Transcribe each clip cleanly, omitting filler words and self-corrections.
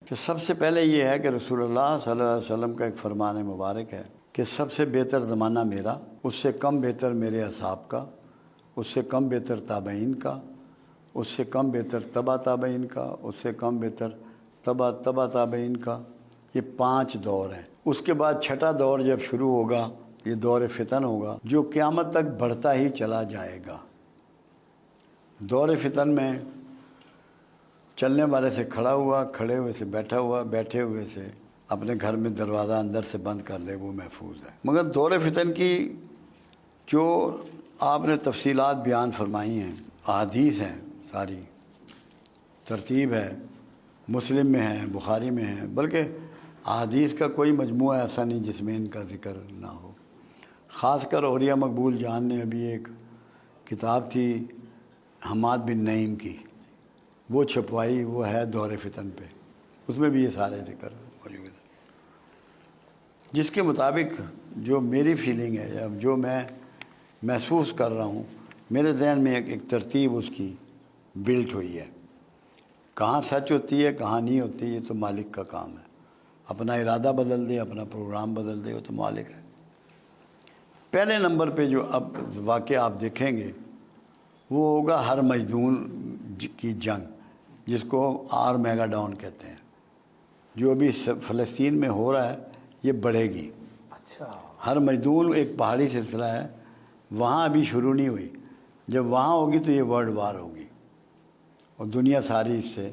کہ سب سے پہلے یہ ہے کہ رسول اللہ صلی اللہ علیہ وسلم کا ایک فرمان مبارک ہے کہ سب سے بہتر زمانہ میرا، اس سے کم بہتر میرے اصحاب کا، اس سے کم بہتر تابعین کا، اس سے کم بہتر تبع تابعین کا، اس سے کم بہتر تبع تابعین کا۔ یہ 5 دور ہیں۔ اس کے بعد چھٹا دور جب شروع ہوگا، یہ دور فتن ہوگا، جو قیامت تک بڑھتا ہی چلا جائے گا۔ دور فتن میں چلنے والے سے کھڑا ہوا، کھڑے ہوئے سے بیٹھا ہوا، بیٹھے ہوئے سے اپنے گھر میں دروازہ اندر سے بند کر لے، وہ محفوظ ہے۔ مگر دور فتن کی جو آپ نے تفصیلات بیان فرمائی ہیں، احادیث ہیں، ساری ترتیب ہے، مسلم میں ہے، بخاری میں ہے، بلکہ احادیث کا کوئی مجموعہ ایسا نہیں جس میں ان کا ذکر نہ ہو۔ خاص کر اولیاء مقبول جان نے ابھی ایک کتاب تھی حماد بن نعیم کی، وہ چھپوائی، وہ ہے دور فتن پہ، اس میں بھی یہ سارے ذکر موجود ہیں۔ جس کے مطابق جو میری فیلنگ ہے یا جو میں محسوس کر رہا ہوں، میرے ذہن میں ایک ترتیب اس کی بلٹ ہوئی ہے۔ کہاں سچ ہوتی ہے کہاں نہیں ہوتی، یہ تو مالک کا کام ہے۔ اپنا ارادہ بدل دے، اپنا پروگرام بدل دے، وہ تو مالک ہے۔ پہلے نمبر پہ جو اب واقعہ آپ دیکھیں گے وہ ہوگا ہر مجدون کی جنگ، جس کو آرمیگا ڈاؤن کہتے ہیں، جو ابھی فلسطین میں ہو رہا ہے، یہ بڑھے گی۔ اچھا، ہر مجدون ایک پہاڑی سلسلہ ہے، وہاں ابھی شروع نہیں ہوئی۔ جب وہاں ہوگی تو یہ ورلڈ وار ہوگی اور دنیا ساری اس سے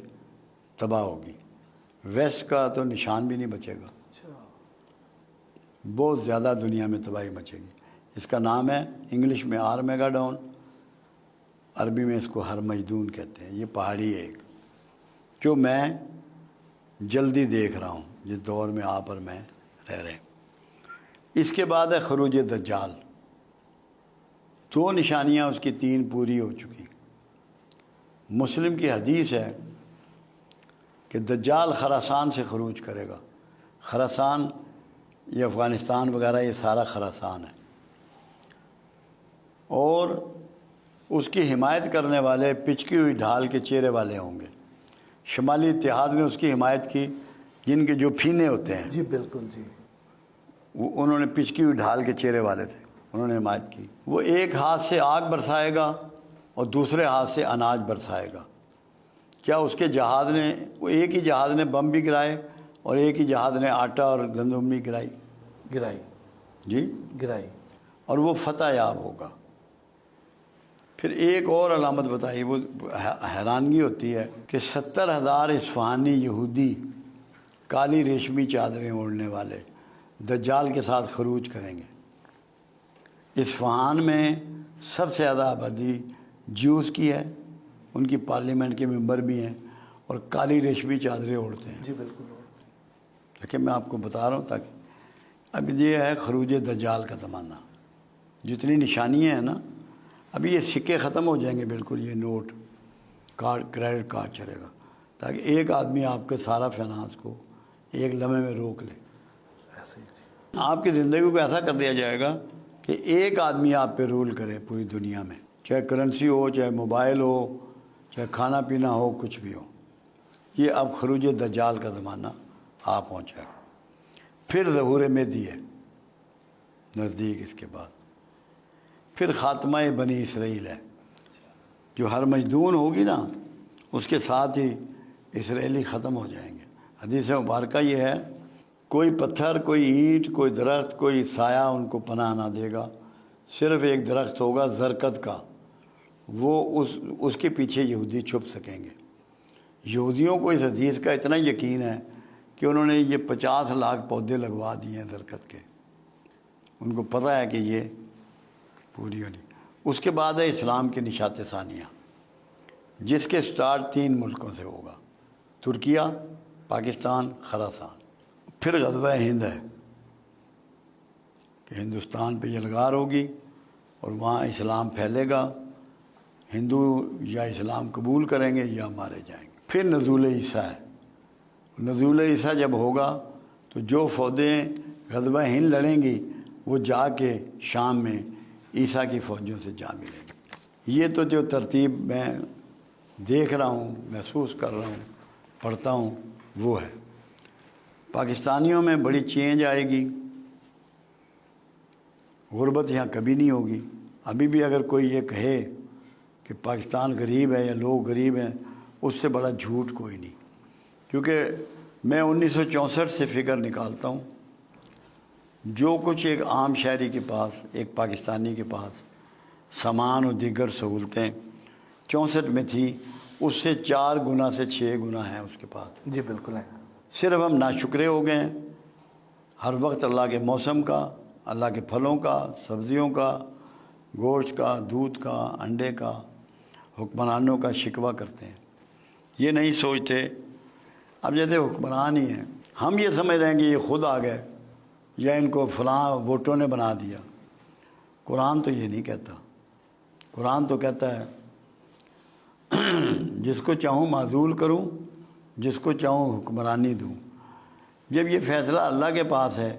تباہ ہوگی۔ ویسٹ کا تو نشان بھی نہیں بچے گا، بہت زیادہ دنیا میں تباہی مچے گی۔ اس کا نام ہے انگلش میں آرمیگا ڈاؤن، عربی میں اس کو ہر مجدون کہتے ہیں۔ یہ پہاڑی ہے ایک، جو میں جلدی دیکھ رہا ہوں، جس دور میں آپ اور میں رہ رہے ہیں۔ اس کے بعد ہے خروج دجال۔ 2 نشانیاں اس کی 3 پوری ہو چکی۔ مسلم کی حدیث ہے کہ دجال خراسان سے خروج کرے گا۔ خراسان یہ افغانستان وغیرہ، یہ سارا خراسان ہے، اور اس کی حمایت کرنے والے پچکی ہوئی ڈھال کے چہرے والے ہوں گے۔ شمالی اتحاد نے اس کی حمایت کی، جن کے جو پھینے ہوتے ہیں، جی بالکل جی، انہوں نے پچکی ہوئی ڈھال کے چہرے والے تھے، انہوں نے حمایت کی۔ وہ ایک ہاتھ سے آگ برسائے گا اور دوسرے ہاتھ سے اناج برسائے گا۔ کیا اس کے جہاز نے، وہ ایک ہی جہاز نے بم بھی گرائے اور ایک ہی جہاز نے آٹا اور گندم بھی گرائی جی، اور وہ فتح یاب ہوگا۔ پھر ایک اور علامت بتائی، وہ حیرانگی ہوتی ہے کہ 70,000 اصفہانی یہودی کالی ریشمی چادریں اوڑھنے والے دجال کے ساتھ خروج کریں گے۔ اصفہان میں سب سے زیادہ آبادی جیوز کی ہے، ان کی پارلیمنٹ کے ممبر بھی ہیں، اور کالی ریشمی چادریں اوڑھتے ہیں۔ جی بالکل، دیکھیں میں آپ کو بتا رہا ہوں تاکہ اب یہ ہے خروج دجال کا زمانہ۔ جتنی نشانیاں ہیں نا، ابھی یہ سکے ختم ہو جائیں گے بالکل، یہ نوٹ کارڈ، کریڈٹ کارڈ چلے گا، تاکہ ایک آدمی آپ کے سارا فائنانس کو ایک لمحے میں روک لے۔ ایسے ہی جی، آپ کی زندگی کو ایسا کر دیا جائے گا کہ ایک آدمی آپ پہ رول کرے پوری دنیا میں، چاہے کرنسی ہو، چاہے موبائل ہو، چاہے کھانا پینا ہو، کچھ بھی ہو۔ یہ اب خروج دجال کا زمانہ آ پہنچا ہے۔ پھر ظہور مہدی ہے نزدیک، اس کے بعد پھر خاتمہ بنی اسرائیل ہے، جو ہر مجدون ہوگی نا، اس کے ساتھ ہی اسرائیلی ختم ہو جائیں گے۔ حدیث مبارکہ یہ ہے، کوئی پتھر، کوئی اینٹ، کوئی درخت، کوئی سایہ ان کو پناہ نہ دے گا۔ صرف ایک درخت ہوگا زرکت کا، وہ اس کے پیچھے یہودی چھپ سکیں گے۔ یہودیوں کو اس حدیث کا اتنا یقین ہے کہ انہوں نے یہ 50 لاکھ پودے لگوا دیے ہیں زرکت کے، ان کو پتہ ہے کہ یہ پوری ہونی۔ اس کے بعد ہے اسلام کے نشات ثانیہ، جس کے سٹارٹ 3 ملکوں سے ہوگا، ترکیہ، پاکستان، خراسان۔ پھر غزوہ ہند ہے کہ ہندوستان پہ یلغار ہوگی اور وہاں اسلام پھیلے گا، ہندو یا اسلام قبول کریں گے یا مارے جائیں گے۔ پھر نزول عیسیٰ ہے۔ نزول عیسیٰ جب ہوگا تو جو فوجیں غزوہ ہند لڑیں گی، وہ جا کے شام میں عیسیٰ کی فوجوں سے جا ملیں گے۔ یہ تو جو ترتیب میں دیکھ رہا ہوں، محسوس کر رہا ہوں، پڑھتا ہوں، وہ ہے۔ پاکستانیوں میں بڑی چینج آئے گی، غربت یہاں کبھی نہیں ہوگی۔ ابھی بھی اگر کوئی یہ کہے کہ پاکستان غریب ہے یا لوگ غریب ہیں، اس سے بڑا جھوٹ کوئی نہیں، کیونکہ میں 1964 سے فگر نکالتا ہوں، جو کچھ ایک عام شہری کے پاس، ایک پاکستانی کے پاس سامان و دیگر سہولتیں 64 میں تھی، اس سے 4 گنا سے 6 گنا ہیں اس کے پاس۔ جی بالکل ہے۔ صرف ہم ناشکرے ہو گئے ہیں، ہر وقت اللہ کے موسم کا، اللہ کے پھلوں کا، سبزیوں کا، گوشت کا، دودھ کا، انڈے کا، حکمرانوں کا شکوہ کرتے ہیں۔ یہ نہیں سوچتے، اب جیسے حکمران ہی ہیں، ہم یہ سمجھ رہے ہیں کہ یہ خود آ گئے یا ان کو فلاں ووٹوں نے بنا دیا۔ قرآن تو یہ نہیں کہتا، قرآن تو کہتا ہے جس کو چاہوں معزول کروں، جس کو چاہوں حکمرانی دوں۔ جب یہ فیصلہ اللہ کے پاس ہے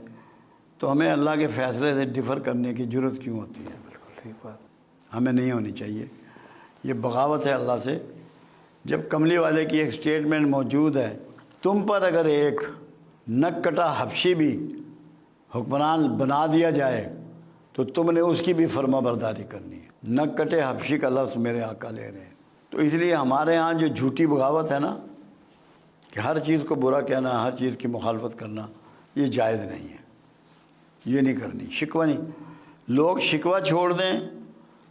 تو ہمیں اللہ کے فیصلے سے ڈفر کرنے کی ضرورت کیوں ہوتی ہے؟ بالکل ٹھیک بات۔ ہمیں نہیں ہونی چاہیے، یہ بغاوت ہے اللہ سے۔ جب کملی والے کی ایک سٹیٹمنٹ موجود ہے، تم پر اگر ایک نک کٹا حبشی بھی حکمران بنا دیا جائے تو تم نے اس کی بھی فرما برداری کرنی ہے۔ نک کٹے حبشی کا لفظ میرے آقا لے رہے ہیں۔ تو اس لیے ہمارے ہاں جو جھوٹی بغاوت ہے نا، کہ ہر چیز کو برا کہنا، ہر چیز کی مخالفت کرنا، یہ جائز نہیں ہے، یہ نہیں کرنی۔ شکوہ نہیں، لوگ شکوہ چھوڑ دیں۔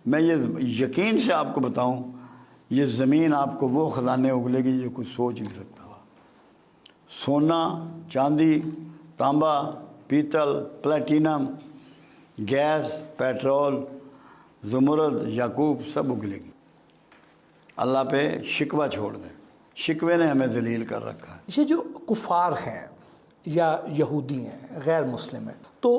میں یہ یقین سے آپ کو بتاؤں، یہ زمین آپ کو وہ خزانے اگلے گی جو کچھ سوچ نہیں سکتا۔ سونا، چاندی، تانبا، پیتل، پلیٹینم، گیس، پیٹرول، زمرد، یاقوت سب اگلے گی۔ اللہ پہ شکوہ چھوڑ دیں، شکوے نے ہمیں ذلیل کر رکھا ہے۔ یہ جو کفار ہیں یا یہودی ہیں، غیر مسلم ہیں، تو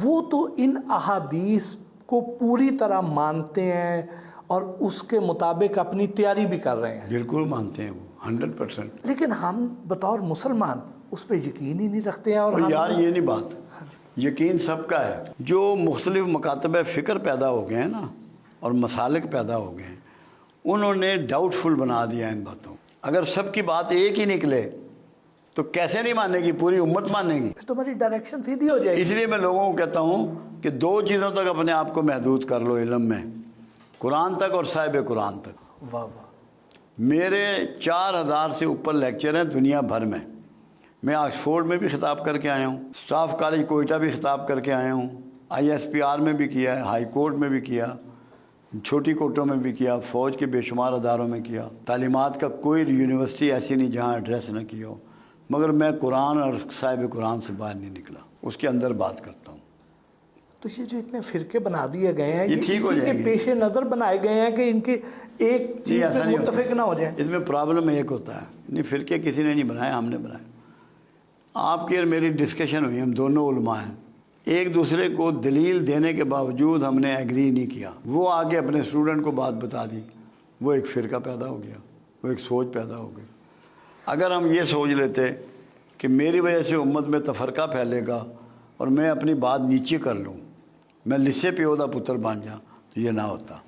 وہ تو ان احادیث کو پوری طرح مانتے ہیں اور اس کے مطابق اپنی تیاری بھی کر رہے ہیں، بالکل مانتے ہیں وہ 100%۔ لیکن ہم بطور مسلمان اس پہ یقین ہی نہیں رکھتے ہیں۔ اور اور یار یہ نہیں بات، یقین سب کا ہے۔ جو مختلف مکاتب فکر پیدا ہو گئے ہیں نا، اور مسالک پیدا ہو گئے ہیں، انہوں نے ڈاؤٹ فل بنا دیا ان باتوں۔ اگر سب کی بات ایک ہی نکلے تو کیسے نہیں مانے گی؟ پوری امت مانے گی۔ پھر تمہاری ڈائریکشن سیدھی ہو جائے گی۔ اس لیے میں لوگوں کو کہتا ہوں کہ 2 چیزوں تک اپنے آپ کو محدود کر لو علم میں، قرآن تک اور صاحب قرآن تک۔ واہ واہ۔ میرے 4000 سے اوپر لیکچر ہیں دنیا بھر میں۔ میں آکسفورڈ میں بھی خطاب کر کے آیا ہوں، اسٹاف کالج کوئٹہ بھی خطاب کر کے آیا ہوں، ISPR میں بھی کیا ہے، ہائی کورٹ میں بھی کیا، چھوٹی کورٹوں میں بھی کیا، فوج کے بے شمار اداروں میں کیا۔ تعلیمات کا کوئی یونیورسٹی ایسی نہیں جہاں ایڈریس نہ کی ہو، مگر میں قرآن اور صاحب قرآن سے باہر نہیں نکلا، اس کے اندر بات کرتا ہوں۔ تو یہ جو اتنے فرقے بنا دیے گئے ہیں، یہ ٹھیک ہو اسی جائیں کے گے۔ پیش نظر بنائے گئے ہیں کہ ان کے ایک چیز ایسا پہ نہیں ہوتا، متفق نہ ہو جائیں۔ اس میں پرابلم ایک ہوتا ہے، نہیں فرقے کسی نے نہیں بنائے، ہم نے بنائے۔ آپ کی اور میری ڈسکشن ہوئی، ہم دونوں علماء ہیں، ایک دوسرے کو دلیل دینے کے باوجود ہم نے ایگری نہیں کیا۔ وہ آگے اپنے اسٹوڈنٹ کو بات بتا دی، وہ ایک فرقہ پیدا ہو گیا، وہ ایک سوچ پیدا ہو گئی۔ اگر ہم یہ سوچ لیتے کہ میری وجہ سے امت میں تفرقہ پھیلے گا اور میں اپنی بات نیچے کر لوں، میں لسے پیودہ پتر بن جاؤں، تو یہ نہ ہوتا۔